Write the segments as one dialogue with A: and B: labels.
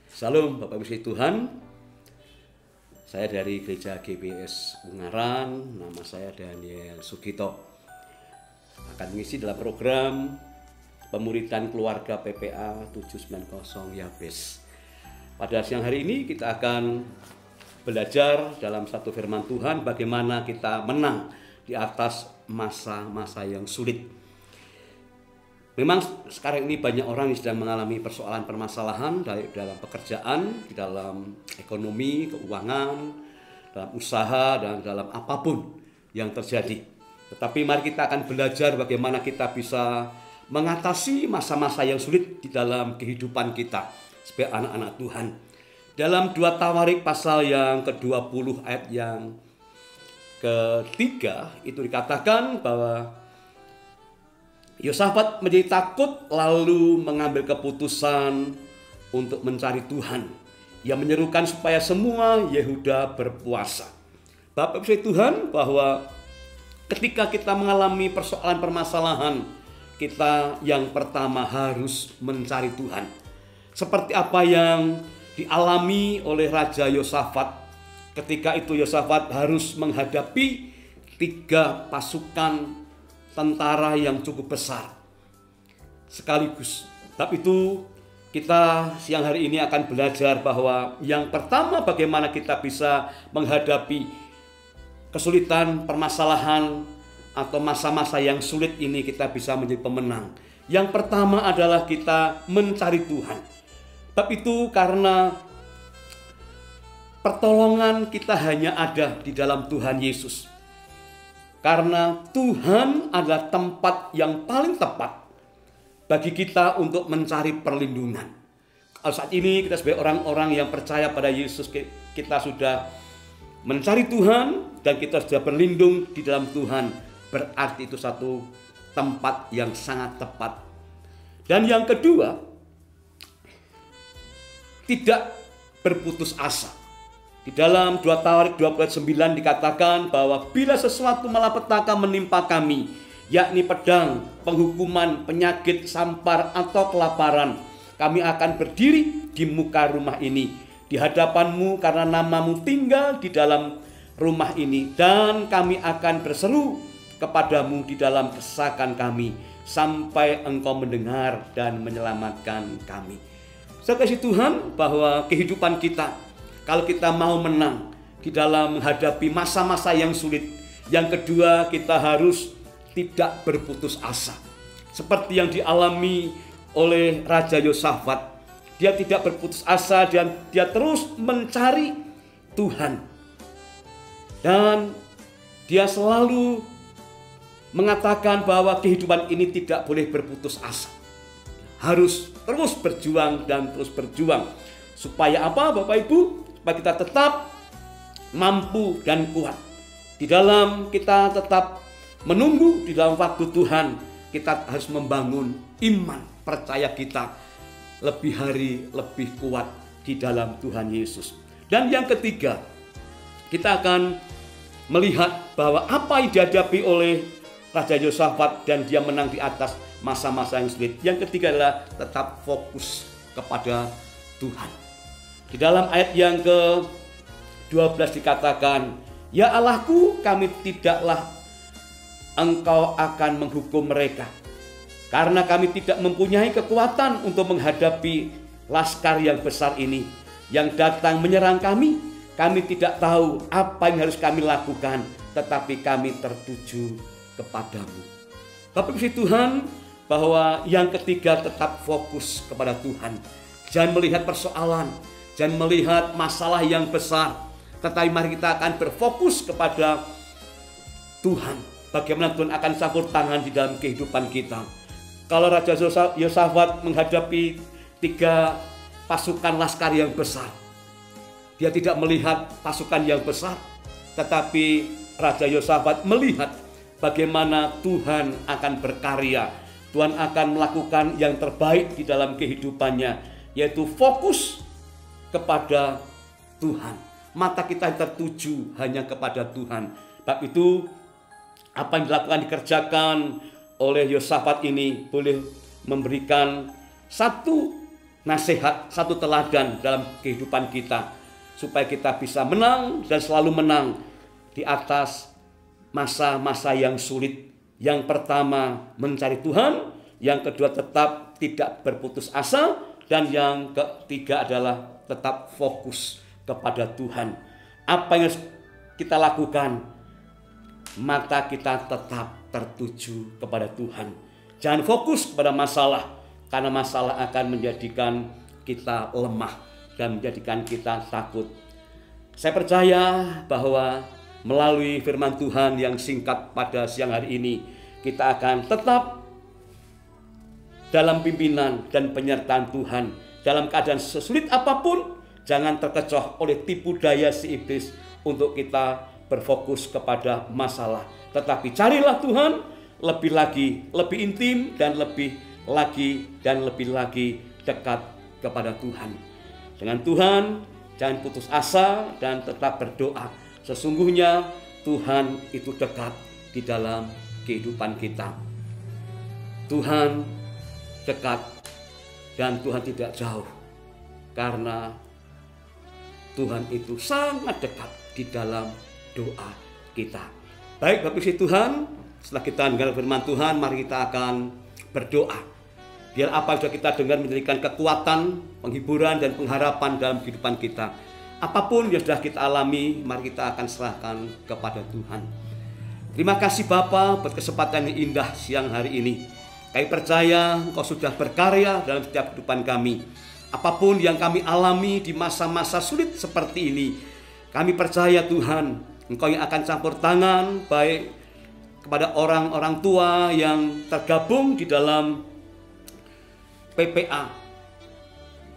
A: Salam Bapak Ibu Tuhan. Saya dari Gereja GBS Ungaran, nama saya Daniel Sugito. Akan mengisi dalam program Pemuridan Keluarga PPA 790 Yabes. Pada siang hari ini kita akan belajar dalam satu firman Tuhan bagaimana kita menang di atas masa-masa yang sulit. Memang sekarang ini banyak orang yang sedang mengalami persoalan permasalahan dalam pekerjaan, di dalam ekonomi, keuangan, dalam usaha, dan dalam apapun yang terjadi. Tetapi mari kita akan belajar bagaimana kita bisa mengatasi masa-masa yang sulit di dalam kehidupan kita sebagai anak-anak Tuhan. Dalam 2 Tawarik pasal yang ke-20 ayat yang ketiga itu dikatakan bahwa Yosafat menjadi takut lalu mengambil keputusan untuk mencari Tuhan. Ia menyerukan supaya semua Yehuda berpuasa. Bapak Ibu Tuhan, bahwa ketika kita mengalami persoalan permasalahan, kita yang pertama harus mencari Tuhan. Seperti apa yang dialami oleh Raja Yosafat. Ketika itu Yosafat harus menghadapi 3 pasukan tentara yang cukup besar sekaligus. Tapi itu kita siang hari ini akan belajar bahwa yang pertama bagaimana kita bisa menghadapi kesulitan, permasalahan atau masa-masa yang sulit ini kita bisa menjadi pemenang. Yang pertama adalah kita mencari Tuhan. Tapi itu karena pertolongan kita hanya ada di dalam Tuhan Yesus. Karena Tuhan adalah tempat yang paling tepat bagi kita untuk mencari perlindungan. Kalau saat ini kita sebagai orang-orang yang percaya pada Yesus, kita sudah mencari Tuhan dan kita sudah berlindung di dalam Tuhan. Berarti itu satu tempat yang sangat tepat. Dan yang kedua, tidak berputus asa. Di dalam 2 Tawarik 29 dikatakan bahwa bila sesuatu malapetaka menimpa kami, yakni pedang, penghukuman, penyakit, sampar, atau kelaparan, kami akan berdiri di muka rumah ini, di hadapanmu karena namamu tinggal di dalam rumah ini, dan kami akan berseru kepadamu di dalam kesakan kami, sampai engkau mendengar dan menyelamatkan kami. Saya kasih Tuhan bahwa kehidupan kita, kalau kita mau menang di dalam menghadapi masa-masa yang sulit, yang kedua kita harus tidak berputus asa. Seperti yang dialami oleh Raja Yosafat. Dia tidak berputus asa dan dia terus mencari Tuhan. Dan dia selalu mengatakan bahwa kehidupan ini tidak boleh berputus asa. Harus terus berjuang dan terus berjuang. Supaya apa Bapak Ibu? Supaya kita tetap mampu dan kuat. Di dalam kita tetap menunggu di dalam waktu Tuhan, kita harus membangun iman, percaya kita lebih hari lebih kuat di dalam Tuhan Yesus. Dan yang ketiga, kita akan melihat bahwa apa yang dihadapi oleh Raja Yosafat dan dia menang di atas masa-masa yang sulit. Yang ketiga adalah tetap fokus kepada Tuhan. Di dalam ayat yang ke-12 dikatakan, ya Allahku, kami tidaklah engkau akan menghukum mereka, karena kami tidak mempunyai kekuatan untuk menghadapi laskar yang besar ini yang datang menyerang kami. Kami tidak tahu apa yang harus kami lakukan, tetapi kami tertuju kepadamu. Bapak Ibu Tuhan, bahwa yang ketiga tetap fokus kepada Tuhan. Jangan melihat persoalan, jangan melihat masalah yang besar, tetapi mari kita akan berfokus kepada Tuhan. Bagaimana Tuhan akan campur tangan di dalam kehidupan kita. Kalau Raja Yosafat menghadapi 3 pasukan laskar yang besar, dia tidak melihat pasukan yang besar, tetapi Raja Yosafat melihat bagaimana Tuhan akan berkarya. Tuhan akan melakukan yang terbaik di dalam kehidupannya, yaitu fokus kepada Tuhan. Mata kita tertuju hanya kepada Tuhan. Sebab itu apa yang dikerjakan oleh Yosafat ini boleh memberikan satu nasihat, satu teladan dalam kehidupan kita, supaya kita bisa menang dan selalu menang di atas masa-masa yang sulit. Yang pertama, mencari Tuhan. Yang kedua, tetap tidak berputus asa. Dan yang ketiga adalah tetap fokus kepada Tuhan. Apa yang kita lakukan, mata kita tetap tertuju kepada Tuhan. Jangan fokus kepada masalah, karena masalah akan menjadikan kita lemah dan menjadikan kita takut. Saya percaya bahwa melalui firman Tuhan yang singkat pada siang hari ini, kita akan tetap dalam pimpinan dan penyertaan Tuhan. Dalam keadaan sesulit apapun, jangan terkecoh oleh tipu daya si iblis untuk kita berfokus kepada masalah. Tetapi carilah Tuhan lebih lagi, lebih intim, dan lebih lagi dekat kepada Tuhan. Dengan Tuhan, jangan putus asa dan tetap berdoa. Sesungguhnya Tuhan itu dekat di dalam kehidupan kita. Tuhan dekat dan Tuhan tidak jauh, karena Tuhan itu sangat dekat di dalam doa kita. Baik Bapak Ibu Tuhan, setelah kita dengar firman Tuhan, mari kita akan berdoa. Biar apa yang sudah kita dengar menjadikan kekuatan, penghiburan, dan pengharapan dalam kehidupan kita. Apapun yang sudah kita alami, mari kita akan serahkan kepada Tuhan. Terima kasih Bapa buat kesempatan yang indah siang hari ini. Kami percaya Engkau sudah berkarya dalam setiap kehidupan kami. Apapun yang kami alami di masa-masa sulit seperti ini, kami percaya Tuhan, Engkau yang akan campur tangan baik kepada orang-orang tua yang tergabung di dalam PPA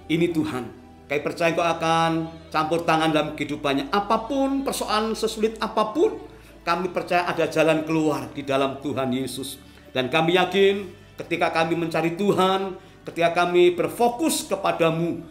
A: ini Tuhan. Kami percaya Engkau akan campur tangan dalam kehidupannya. Apapun persoalan sesulit apapun, kami percaya ada jalan keluar di dalam Tuhan Yesus. Dan kami yakin ketika kami mencari Tuhan, ketika kami berfokus kepadamu,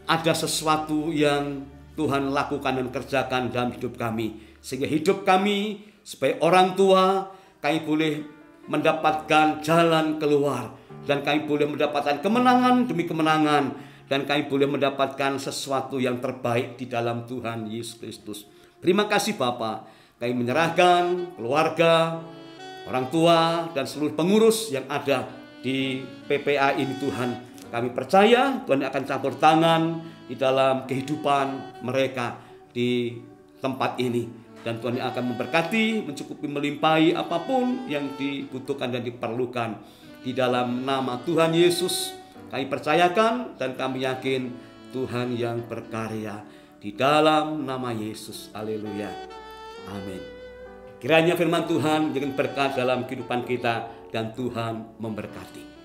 A: ada sesuatu yang Tuhan lakukan dan kerjakan dalam hidup kami. Sehingga hidup kami sebagai orang tua, kami boleh mendapatkan jalan keluar. Dan kami boleh mendapatkan kemenangan demi kemenangan. Dan kami boleh mendapatkan sesuatu yang terbaik di dalam Tuhan Yesus Kristus. Terima kasih Bapa. Kami menyerahkan keluarga, orang tua, dan seluruh pengurus yang ada di PPA ini Tuhan. Kami percaya Tuhan akan campur tangan di dalam kehidupan mereka di tempat ini. Dan Tuhan akan memberkati, mencukupi, melimpahi apapun yang dibutuhkan dan diperlukan. Di dalam nama Tuhan Yesus kami percayakan dan kami yakin Tuhan yang berkarya. Di dalam nama Yesus. Haleluya. Amin. Kiranya firman Tuhan menjadi berkat dalam kehidupan kita dan Tuhan memberkati.